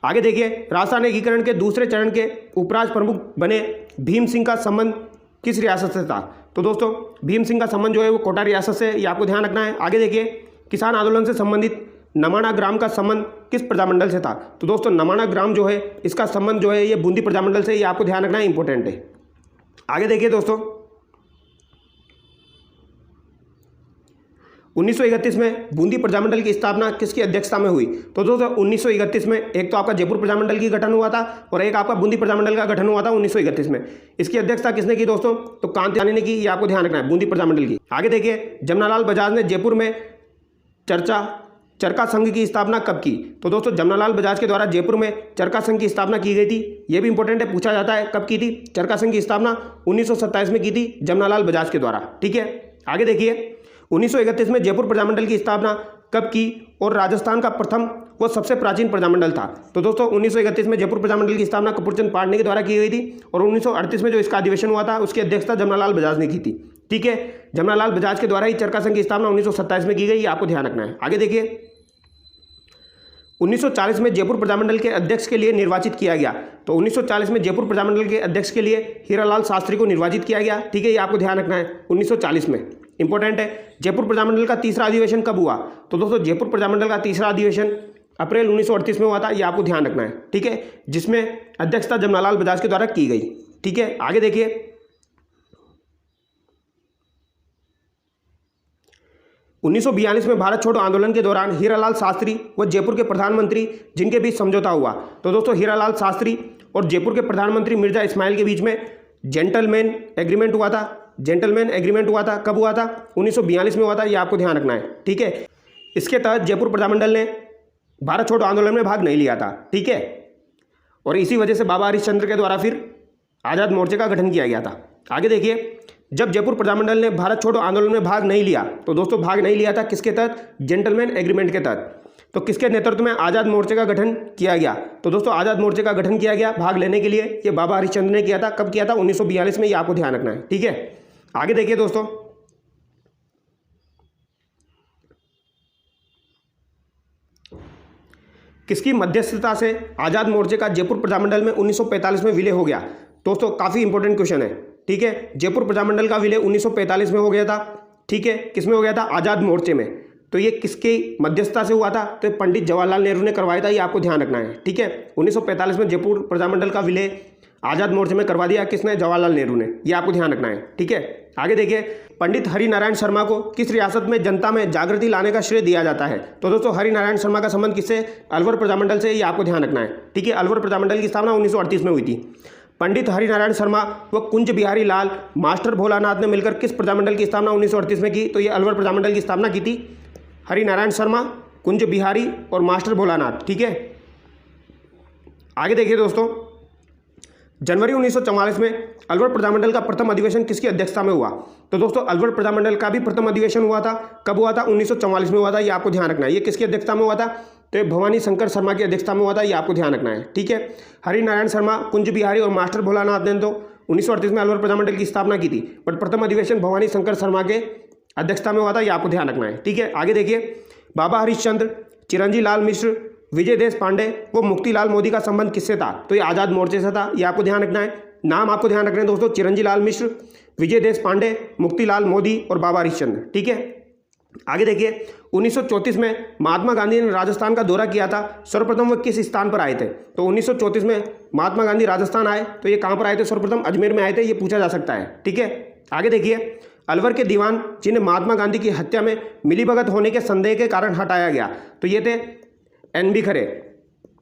आगे देखिए, राजस्थान एकीकरण के दूसरे चरण के उपराज्य प्रमुख बने भीम सिंह का संबंध किस रियासत से था? तो दोस्तों भीम सिंह का संबंध जो है वो कोटा रियासत से, ये आपको ध्यान रखना है। आगे देखिए, किसान आंदोलन से संबंधित नमाना ग्राम का संबंध किस प्रजामंडल से था? तो दोस्तों नमाना ग्राम जो है इसका संबंध जो है ये बूंदी प्रजामंडल से, ये आपको ध्यान रखना है, इंपॉर्टेंट है। आगे देखिए दोस्तों, 1931 में बूंदी प्रजामंडल की स्थापना किसकी अध्यक्षता में हुई? तो दोस्तों 1931 में एक तो आपका जयपुर प्रजामंडल की गठन हुआ था और एक आपका बूंदी प्रजामंडल का गठन हुआ था 1931 में। इसकी अध्यक्षता किसने की दोस्तों? तो कांति रानी ने की, ये आपको ध्यान रखना है, बूंदी प्रजामंडल की। आगे देखिए, जमनालाल बजाज ने जयपुर में चरखा संघ की स्थापना कब की? तो दोस्तों जमनालाल बजाज के द्वारा जयपुर में चरखा संघ की स्थापना की गई थी। यह भी इंपॉर्टेंट है, पूछा जाता है कब की थी चरखा संघ की स्थापना? 1927 में की थी जमनालाल बजाज के द्वारा। ठीक है, आगे देखिए, 1931 में जयपुर प्रजामंडल की स्थापना कब की और राजस्थान का प्रथम व सबसे प्राचीन प्रजामंडल था? तो दोस्तों 1931 में जयपुर प्रजामंडल की स्थापना कपूरचंद पाटनी के द्वारा की गई थी और 1938 में जो इसका अधिवेशन हुआ था उसकी अध्यक्षता जमनालाल बजाज ने की थी। ठीक है, जमनालाल बजाज के द्वारा ही चरखा संघ की स्थापना 1927 में की गई, ये आपको ध्यान रखना है। आगे देखिए, 1940 में जयपुर प्रजामंडल के अध्यक्ष के लिए निर्वाचित किया गया। तो 1940 में जयपुर प्रजामंडल के अध्यक्ष के लिए हीरालाल शास्त्री को निर्वाचित किया गया। ठीक है, ये आपको ध्यान रखना है, 1940 में, इंपॉर्टेंट है। जयपुर प्रजामंडल का तीसरा अधिवेशन कब हुआ? तो दोस्तों जयपुर प्रजामंडल का तीसरा अधिवेशन अप्रैल 1938 में हुआ था, ये आपको ध्यान रखना है। ठीक है, जिसमें अध्यक्षता जमनालाल बजाज के द्वारा की गई। ठीक है, आगे देखिए, 1942 में भारत छोड़ो आंदोलन के दौरान हीरालाल शास्त्री व जयपुर के प्रधानमंत्री जिनके बीच समझौता हुआ। तो दोस्तों हीरालाल शास्त्री और जयपुर के प्रधानमंत्री मिर्जा इस्माइल के बीच में जेंटलमैन एग्रीमेंट हुआ था। जेंटलमैन एग्रीमेंट हुआ था, कब हुआ था? 1942 में हुआ था, ये आपको ध्यान रखना है। ठीक है, इसके तहत जयपुर प्रजामंडल ने भारत छोड़ो आंदोलन में भाग नहीं लिया था। ठीक है, और इसी वजह से बाबा हरिश्चंद्र के द्वारा फिर आज़ाद मोर्चे का गठन किया गया था। आगे देखिए, जब जयपुर प्रजामंडल ने भारत छोड़ो आंदोलन में भाग नहीं लिया, तो दोस्तों भाग नहीं लिया था किसके तहत? जेंटलमैन एग्रीमेंट के तहत। तो किसके नेतृत्व में आज़ाद मोर्चे का गठन किया गया? तो दोस्तों आज़ाद मोर्चे का गठन किया गया भाग लेने के लिए, ये बाबा हरिश्चंद्र ने किया था। कब किया था? 1942 में, ये आपको ध्यान रखना है। ठीक है, आगे देखिए दोस्तों, किसकी मध्यस्थता से आज़ाद मोर्चे का जयपुर प्रजामंडल में 1945 में विलय हो गया? दोस्तों काफ़ी इंपॉर्टेंट क्वेश्चन है। ठीक है, जयपुर प्रजामंडल का विलय 1945 में हो गया था। ठीक है, किसमें हो गया था? आज़ाद मोर्चे में। तो ये किसकी मध्यस्थता से हुआ था? तो पंडित जवाहरलाल नेहरू ने करवाया था, ये आपको ध्यान रखना है। ठीक है, 1945 में जयपुर प्रजामंडल का विलय आज़ाद मोर्चे में करवा दिया किसने? जवाहरलाल नेहरू ने, ये आपको ध्यान रखना है। ठीक है, आगे देखिए, पंडित हरिनारायण शर्मा को किस रियासत में जनता में जागृति लाने का श्रेय दिया जाता है? तो दोस्तों हरिनारायण शर्मा का संबंध किससे? अलवर प्रजामंडल से, ये आपको ध्यान रखना है। ठीक है, अलवर प्रजामंडल की स्थापना 1938 में हुई थी। पंडित हरिनारायण शर्मा व कुंज बिहारी लाल मास्टर भोलानाथ ने मिलकर किस प्रजामंडल की स्थापना 1938 में की? तो ये अलवर प्रजामंडल की स्थापना की थी हरिनारायण शर्मा, कुंज बिहारी और मास्टर भोलानाथ। ठीक है, आगे देखिए दोस्तों, जनवरी 1944 में अलवर प्रजामंडल का प्रथम अधिवेशन किसकी अध्यक्षता में हुआ? तो दोस्तों अलवर प्रजामंडल का भी प्रथम अधिवेशन हुआ था, कब हुआ था? 1944 में हुआ था, ये आपको ध्यान रखना है। ये किसकी अध्यक्षता में हुआ था? तो भवानी शंकर शर्मा की अध्यक्षता में हुआ था, ये आपको ध्यान रखना है। ठीक है, हरिनारायण शर्मा, कुंज बिहारी और मास्टर भोलानाथ ने तो 1938 में अलवर प्रजामंडल की स्थापना की थी, बट प्रथम अधिवेशन भवानी शंकर शर्मा के अध्यक्षता में हुआ था, ये आपको ध्यान रखना है। ठीक है, आगे देखिए, बाबा हरिश्चंद्र, चिरंजी लाल मिश्र, विजय देश पांडे वो मुक्तिलाल मोदी का संबंध किससे था? तो ये आज़ाद मोर्चे से था, ये आपको ध्यान रखना है। नाम आपको ध्यान रखना है दोस्तों, चिरंजी लाल मिश्र, विजय देश पांडे, मुक्तिलाल मोदी और बाबा हरिश्चंद्र। ठीक है, आगे देखिए 1934 में महात्मा गांधी ने राजस्थान का दौरा किया था। सर्वप्रथम वह किस स्थान पर आए थे? तो 1934 में महात्मा गांधी राजस्थान आए तो ये कहाँ पर आए थे? सर्वप्रथम अजमेर में आए थे, ये पूछा जा सकता है। ठीक है, आगे देखिए अलवर के दीवान जिन्हें महात्मा गांधी की हत्या में मिलीभगत होने के संदेह के कारण हटाया गया, तो ये थे NB खरे।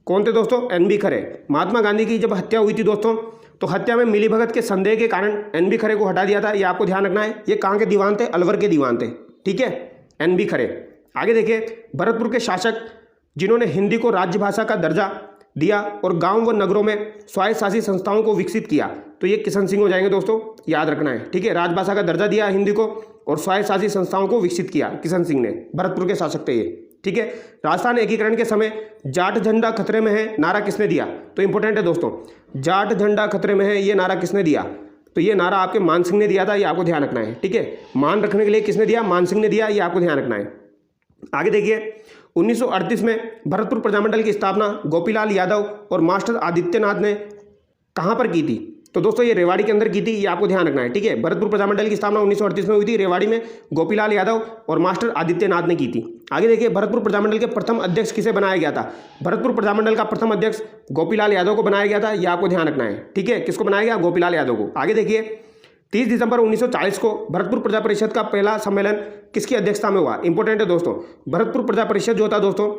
कौन थे दोस्तों? NB खरे। महात्मा गांधी की जब हत्या हुई थी दोस्तों, तो हत्या में मिलीभगत के संदेह के कारण NB खरे को हटा दिया था, ये आपको ध्यान रखना है। ये कहाँ के दीवान थे? अलवर के दीवान थे। ठीक है, NB खरे। आगे देखिए भरतपुर के शासक जिन्होंने हिंदी को राज्य भाषा का दर्जा दिया और गांव व नगरों में स्वायत्त शासी संस्थाओं को विकसित किया, तो ये किशन सिंह हो जाएंगे दोस्तों, याद रखना है। ठीक है, राजभाषा का दर्जा दिया हिंदी को और स्वायत्त शासी संस्थाओं को विकसित किया, किशन सिंह ने। भरतपुर के शासक थे ये। ठीक है, राजस्थान एकीकरण के समय जाट झंडा खतरे में है नारा किसने दिया? तो इंपॉर्टेंट है दोस्तों, जाट झंडा खतरे में है ये नारा किसने दिया? तो ये नारा आपके मान सिंह ने दिया था, ये आपको ध्यान रखना है। ठीक है, मान रखने के लिए किसने दिया? मान सिंह ने दिया, ये आपको ध्यान रखना है। आगे देखिए 1938 में भरतपुर प्रजामंडल की स्थापना गोपीलाल यादव और मास्टर आदित्यनाथ ने कहाँ पर की थी? तो दोस्तों ये रेवाड़ी के अंदर की थी, ये आपको ध्यान रखना है। ठीक है, भरतपुर प्रजामंडल की स्थापना 1938 में हुई थी, रेवाड़ी में गोपीलाल यादव और मास्टर आदित्यनाथ ने की थी। आगे देखिए भरतपुर प्रजामंडल के प्रथम अध्यक्ष किसे बनाया गया था? भरतपुर प्रजामंडल का प्रथम अध्यक्ष गोपीलाल यादव को बनाया गया था, ये आपको ध्यान रखना है। ठीक है, किसको बनाया गया? गोपीलाल यादव को। आगे देखिए 30 दिसंबर 1940 को भरतपुर प्रजा परिषद का पहला सम्मेलन किसकी अध्यक्षता में हुआ? इंपॉर्टेंट है दोस्तों, भरतपुर प्रजा परिषद जो था दोस्तों,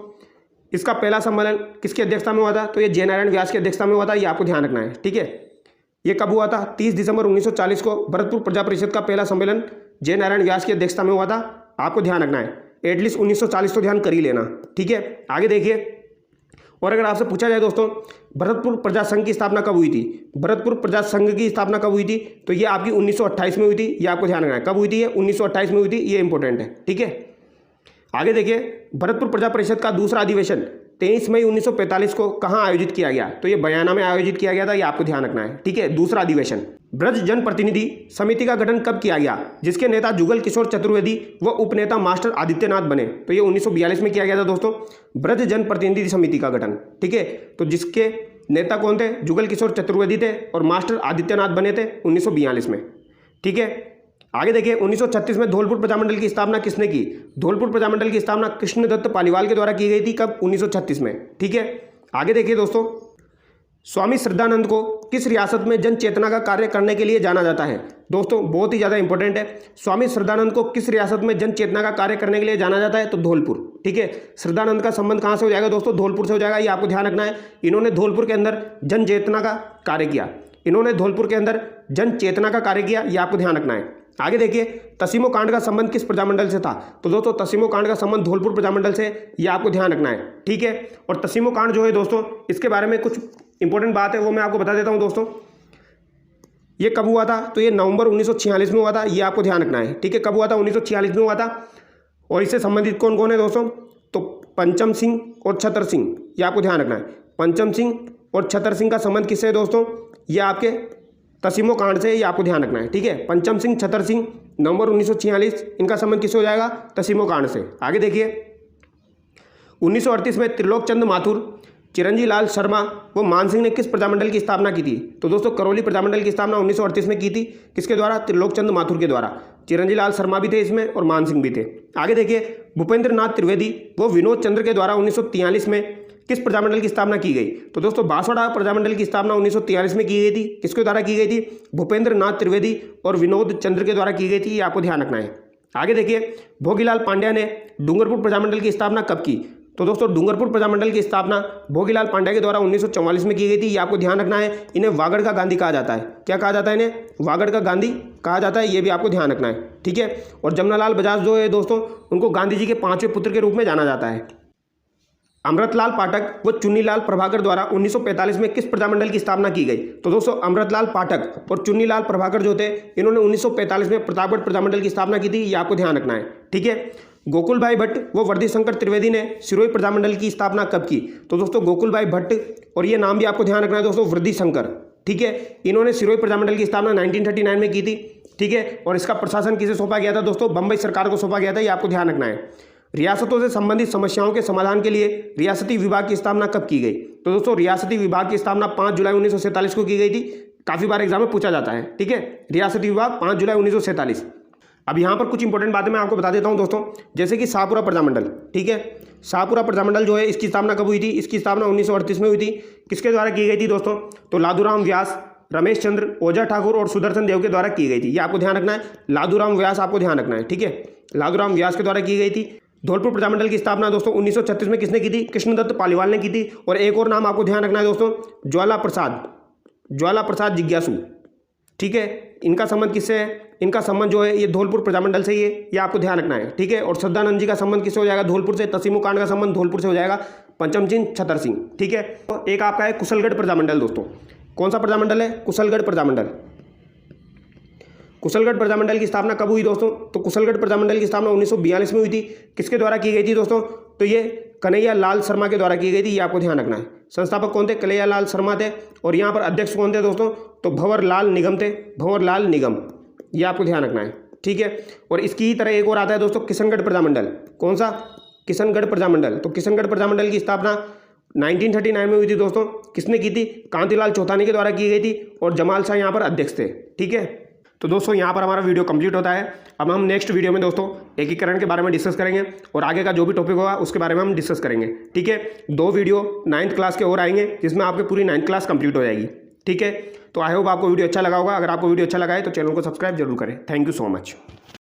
इसका पहला सम्मेलन किसकी अध्यक्षता में हुआ था? तो ये जयनारायण व्यास की अध्यक्षता में हुआ था, ये आपको ध्यान रखना है। ठीक है, ये कब हुआ था? 30 दिसंबर 1940 को भरतपुर प्रजा परिषद का पहला सम्मेलन जयनारायण व्यास की अध्यक्षता में हुआ था, आपको ध्यान रखना है। एटलीस्ट 1940 तो ध्यान कर ही लेना। ठीक है, आगे देखिए और अगर आपसे पूछा जाए दोस्तों भरतपुर प्रजा संघ की स्थापना कब हुई थी? भरतपुर प्रजा संघ की स्थापना कब हुई थी? तो ये आपकी 1928 में हुई थी, ये आपको ध्यान रखना है। कब हुई थी? ये 1928 में हुई थी, ये इंपॉर्टेंट है। ठीक है, आगे देखिए भरतपुर प्रजा परिषद का दूसरा अधिवेशन 23 मई 1945 को कहाँ आयोजित किया गया? तो ये बयाना में आयोजित किया गया था, ये आपको ध्यान रखना है। ठीक है, दूसरा अधिवेशन। ब्रज जन प्रतिनिधि समिति का गठन कब किया गया, जिसके नेता जुगल किशोर चतुर्वेदी व उपनेता मास्टर आदित्यनाथ बने? तो ये 1942 में किया गया था दोस्तों, ब्रज जन प्रतिनिधि समिति का गठन। ठीक है, तो जिसके नेता कौन थे? जुगल किशोर चतुर्वेदी थे और मास्टर आदित्यनाथ बने थे 1942 में। ठीक है, आगे देखिए 1936 में धौलपुर प्रजामंडल की स्थापना किसने की? धौलपुर प्रजामंडल की स्थापना कृष्णदत्त पालीवाल के द्वारा की गई थी। कब? 1936 में। ठीक है, आगे देखिए दोस्तों स्वामी श्रद्धानंद को किस रियासत में जन चेतना का कार्य करने के लिए जाना जाता है? दोस्तों बहुत ही ज़्यादा इंपॉर्टेंट है, स्वामी श्रद्धानंद को किस रियासत में जन चेतना का कार्य करने के लिए जाना जाता है? तो धौलपुर। ठीक है, श्रद्धानंद का संबंध कहाँ से हो जाएगा दोस्तों? धौलपुर से हो जाएगा, ये आपको ध्यान रखना है। इन्होंने धौलपुर के अंदर जन चेतना का कार्य किया, इन्होंने धौलपुर के अंदर जन चेतना का कार्य किया, ये आपको ध्यान रखना है। आगे देखिए तसीमो कांड का संबंध किस प्रजामंडल से था? तो दोस्तों तसीमो कांड का संबंध धौलपुर प्रजामंडल से, ये आपको ध्यान रखना है। ठीक है, और तसीमो कांड जो है दोस्तों, इसके बारे में कुछ इंपॉर्टेंट बात है वो मैं आपको बता देता हूं दोस्तों। ये कब हुआ था? तो ये नवंबर 1946 में हुआ था, ये आपको ध्यान रखना है। ठीक है, कब हुआ था? 1946 में हुआ था। और इससे संबंधित कौन कौन है दोस्तों? तो पंचम सिंह और छतर सिंह, ये आपको ध्यान रखना है। पंचम सिंह और छतर सिंह का संबंध किससे है दोस्तों? ये आपके तसीमो कांड से, ये आपको ध्यान रखना है। ठीक है, पंचम सिंह छतर सिंह नवंबर 1946, इनका संबंध किससे हो जाएगा? तसीमो कांड से। आगे देखिए 1938 में त्रिलोक चंद माथुर, चिरंजी लाल शर्मा व मान सिंह ने किस प्रजामंडल की स्थापना की थी? तो दोस्तों करौली प्रजामंडल की स्थापना 1938 में की थी, किसके द्वारा? त्रिलोक चंद माथुर के द्वारा। चिरंजी लाल शर्मा भी थे इसमें और मान सिंह भी थे। आगे देखिए भूपेंद्र नाथ त्रिवेदी व विनोद चंद्र के द्वारा 1943 में किस प्रजामंडल की स्थापना की गई? तो दोस्तों बांसवाड़ा प्रजामंडल की स्थापना 1943 में की गई थी, किसके द्वारा की गई थी? भूपेंद्र नाथ त्रिवेदी और विनोद चंद्र के द्वारा की गई थी, ये आपको ध्यान रखना है। आगे देखिए भोगीलाल पांड्या ने डूंगरपुर प्रजामंडल की स्थापना कब की? तो दोस्तों डूंगरपुर प्रजामंडल की स्थापना भोगीलाल पांड्या के द्वारा 1944 में की गई थी, ये आपको ध्यान रखना है। इन्हें वागड़ का गांधी कहा जाता है। क्या कहा जाता है इन्हें? वागड़ का गांधी कहा जाता है, ये भी आपको ध्यान रखना है। ठीक है, और जमनालाल बजाज जो है दोस्तों, उनको गांधी जी के 5वें पुत्र के रूप में जाना जाता है। अमृतलाल पाठक व चुन्नीलाल प्रभाकर द्वारा 1945 में किस प्रजामंडल की स्थापना की गई? तो दोस्तों अमृतलाल पाठक और चुन्नीलाल प्रभाकर जो थे, इन्होंने 1945 में प्रतापगढ़ प्रजामंडल की स्थापना की थी, ये आपको ध्यान रखना है। ठीक है, गोकुल भाई भट्ट व वर्दी शंकर त्रिवेदी ने सिरोही प्रजामंडल की स्थापना कब की? तो दोस्तों गोकुल भाई भट्ट, और ये नाम भी आपको ध्यान रखना है दोस्तों, वर्दी शंकर। ठीक है, इन्होंने सिरोही प्रजामंडल की स्थापना 1939 में की थी। ठीक है, और इसका प्रशासन किसे सौंपा गया था दोस्तों? बंबई सरकार को सौंपा गया था, ये आपको ध्यान रखना है। रियासतों से संबंधित समस्याओं के समाधान के लिए रियासती विभाग की स्थापना कब की गई? तो दोस्तों रियासती विभाग की स्थापना 5 जुलाई 1947 को की गई थी। काफी बार एग्जाम में पूछा जाता है। ठीक है, रियासती विभाग 5 जुलाई 1947। अब यहाँ पर कुछ इंपॉर्टेंट बातें मैं आपको बता देता हूँ दोस्तों, जैसे कि शाहपुरा प्रजामंडल, ठीक है। शाहपुरा प्रजामंडल जो है इसकी स्थापना कब हुई थी? इसकी स्थापना 1938 में हुई थी। किसके द्वारा की गई थी दोस्तों? तो लादूराम व्यास, रमेश चंद्र, ओझा ठाकुर और सुदर्शन देव के द्वारा की गई थी। ये आपको ध्यान रखना है, लादूराम व्यास आपको ध्यान रखना है, ठीक है। लादूराम व्यास के द्वारा की गई थी। धौलपुर प्रजामंडल की स्थापना दोस्तों 1936 में किसने की थी? कृष्णदत्त पालीवाल ने की थी। और एक और नाम आपको ध्यान रखना है दोस्तों, ज्वाला प्रसाद जिज्ञासु, ठीक है। इनका संबंध किससे है? इनका संबंध जो है ये धौलपुर प्रजामंडल से ही है, ये आपको ध्यान रखना है, ठीक है। और सदानंद जी का संबंध किससे हो जाएगा? धौलपुर से। तसीमु कांड का संबंध धौलपुर से हो जाएगा, पंचमचिंद छतर सिंह, ठीक है। तो एक आपका है कुशलगढ़ प्रजामंडल दोस्तों। कौन सा प्रजामंडल है? कुशलगढ़ प्रजामंडल। कुशलगढ़ प्रजामंडल की स्थापना कब हुई दोस्तों? तो कुशलगढ़ प्रजामंडल की स्थापना 1942 में हुई थी। किसके द्वारा की गई थी दोस्तों? तो ये कन्हैया लाल शर्मा के द्वारा की गई थी, ये आपको ध्यान रखना है। संस्थापक कौन थे? कन्हैया लाल शर्मा थे। और यहाँ पर अध्यक्ष कौन थे दोस्तों? तो भंवरलाल निगम थे, भंवरलाल निगम, ये आपको ध्यान रखना है, ठीक है। और इसकी ही तरह एक और आता है दोस्तों, किशनगढ़ प्रजामंडल। कौन सा? किशनगढ़ प्रजामंडल। तो किशनगढ़ प्रजामंडल की स्थापना 1939 में हुई थी दोस्तों। किसने की थी? कांतिलाल चौथानी के द्वारा की गई थी और जमाल शाह यहाँ पर अध्यक्ष थे, ठीक है। तो दोस्तों यहाँ पर हमारा वीडियो कंप्लीट होता है। अब हम नेक्स्ट वीडियो में दोस्तों एकीकरण के बारे में डिस्कस करेंगे और आगे का जो भी टॉपिक होगा उसके बारे में हम डिस्कस करेंगे, ठीक है। 2 वीडियो 9th क्लास के और आएंगे जिसमें आपकी पूरी 9th क्लास कंप्लीट हो जाएगी, ठीक है। तो आई होप आपको वीडियो अच्छा लगा होगा। अगर आपको वीडियो अच्छा लगा है तो चैनल को सब्सक्राइब जरूर करें। Thank you so much.